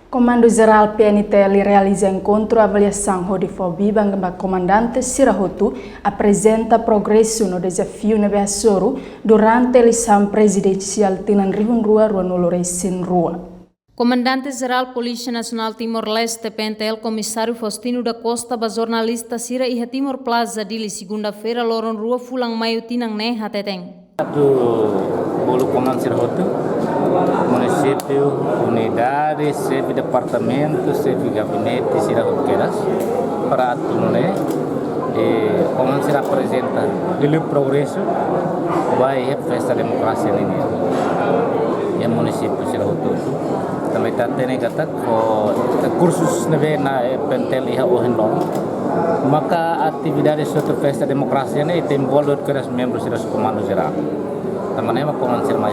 Comando Geral PNTL realiza encontro avaliação Rodifobia bangamba comandante Sirahotu apresenta progresso no desafio Nebeasoro durante a eleição presidencial Tinan Rihun Rua Noloresin Rua. Comandante-Geral Polícia Nacional Timor-Leste, PNTL, Comissário Faustino da Costa, ba jornalista Sira Iha Timor Plaza, dili segunda-feira, Loron Rua, Fulang Maio, Tinang Neh, Hateteng. Do Bolo Comando Sirahotu, município, unidade, chefe de departamento, chefe de gabinete, Sirahotu Queiras, para atunar e como se apresenta o progresso, vai a festa da democracia ini. E município Sirahotu também está tendo kata kursus nebe na PNTL iha ohendong. Maka atividades suatu festa demokrasi ini envolve keras membros do Comando Geral. Tamane ma Comando Geral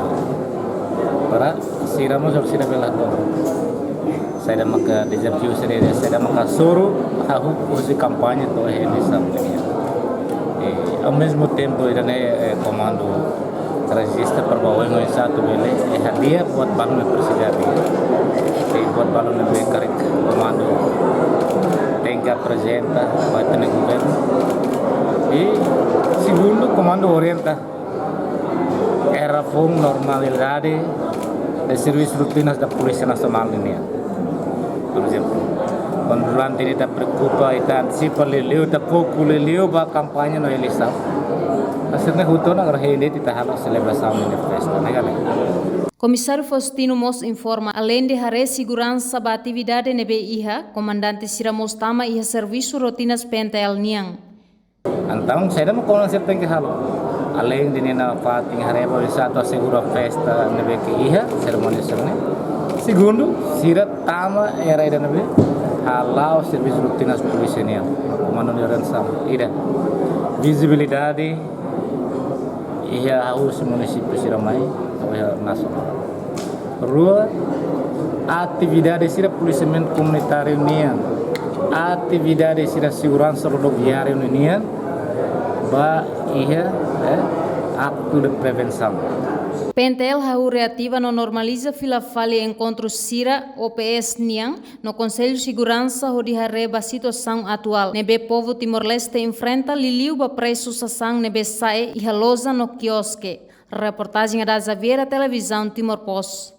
para siramos or sira bela to. Saya maka desafio sendiri, saya maka suruh hahu usi kampanye to he di sampai. Ao mesmo tempo irane comando resiste para bawa yang satu bele hadia buat balon presiden buat balon lebih karek comando tenga presenta buat governo e segundo comando orienta era fung normalidade de serviços rutinas da Polícia Nacional ini por exemplo quando durante ini tak preocupa kita antisipa leleu tak pouco leleu ba kampanye no eleição akhirnya hutan agar hindi titahalang selebração ini festa negale. Comissário Faustino Mos informa, além de hare segurança ba atividade nebe iha, comandante Sira Mos tama iha serviço rotinas PNTL niang. Então, saya dah mau konsep tengah halo. Além de nina fating hare ba satu segura festa nebe ke iha seremoni serne. Segundo, Sira tama era ida nebe halau serviço rotinas polisi niang. Comando de ransom. Ida visibilidade ia harus município Siramai atau nasional. Rua atividade sira policiamento comunitário unian, atividade sira segurança rodoviária unian, ba ia aktu de prevenção. PNTL hau reativa no normaliza fila fali encontro Sira OPS Niang no Conselho Segurança hodi hareba situação atual. Nebe povo Timor-Leste enfrenta liliu ba preço sasang nebe sae e halosa no quiosque. Reportagem da Zaviera Televisão Timor Post.